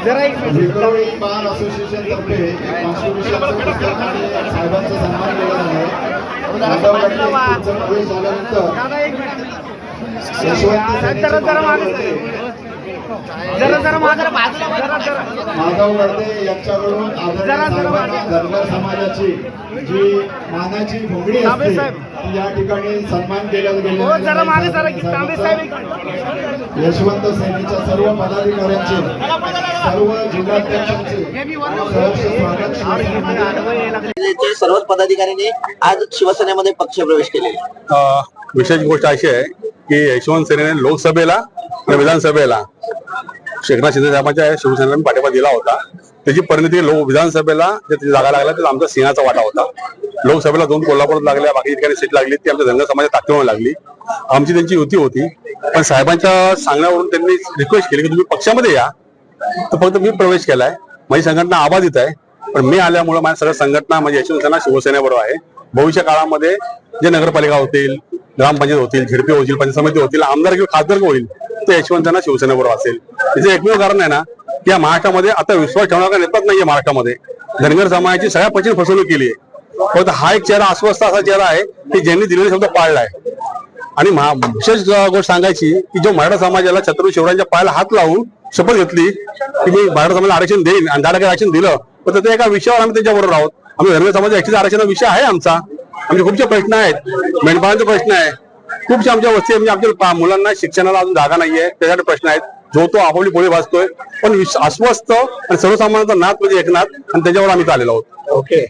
Republic bar association तर्फे साहेबांचा सन्मान केला झाल्यानंतर माधव गर्दे यांच्याकडून धनगर समाजाची जी मानाची भोंगडी असते ती या ठिकाणी सन्मान केला गेला। यशवंत सेनेच्या सर्व पदाधिकाऱ्यांचे सर्व जिल्हाध्यक्षांचे सर्वच पदाधिकाऱ्यांनी आज शिवसेनेमध्ये पक्षप्रवेश केलेला। विशेष गोष्ट अशी आहे की यशवंत सेनेने लोकसभेला आणि विधानसभेला एकनाथ शिंदे साहेबांच्या शिवसेनेला पाठिंबा दिला होता। त्याची परिणती विधानसभेला जे जागा लागला ते आमचा सिंहाचा वाटा होता। लोकसभेला 2 कोल्हापूरात लागल्या, बाकी ठिकाणी सीट लागली ती आमच्या धनगर समाजाच्या ताकदीवर लागली। आमची त्यांची युती होती, पण साहेबांच्या सांगण्यावरून त्यांनी रिक्वेस्ट केली की तुम्ही पक्षामध्ये या। तर फक्त मी प्रवेश केलाय, माझी संघटना आबाधित आहे, पण मी आल्यामुळे माझ्या सगळ्या संघटना म्हणजे यशवंत सेना शिवसेनेबरोबर आहे। भविष्य काळामध्ये जे नगरपालिका होतील, ग्रामपंचायत होतील, झेडपी होतील, पंचायत समिती होतील, आमदार किंवा खासदार होईल ते यशवंत सेना शिवसेनेबरोबर असेल। याचं एकमेव कारण आहे ना की या महाराष्ट्रामध्ये आता विश्वास ठेवणारा नेताच नाहीये। महाराष्ट्रामध्ये धनगर समाजाची सगळ्या पक्षाने फसवणूक केली आहे। फक्त हा एक चेहरा अस्वस्थ असा चेहरा आहे की ज्यांनी दिलेले शब्द पाळलाय। आणि विशेष गोष्ट सांगायची की जो मराठा समाजाला छत्रपती शिवरायांच्या पायाला हात लावून शपथ घेतली की मी मराठा समाजाला आरक्षण देईन आणि 10% आरक्षण दिलं, पण त्या एका विषयावर आम्ही त्यांच्याबरोबर आहोत। आम्ही धनगर समाज एसटीचा आरक्षणाचा विषय आहे आमचा। आमचे खूपसे प्रश्न आहेत, मेंढपाळांचे प्रश्न आहे, खूपशा आमच्या वस्ती म्हणजे आमच्या मुलांना शिक्षणाला अजून जागा नाहीये, त्यासाठी प्रश्न आहेत। जो तो आपापली पोळी भासतोय, पण अस्वस्थ आणि सर्वसामान्यांचा नाथ म्हणजे एकनाथ, आणि त्याच्यावर आम्ही आलेलो आहोत। ओके।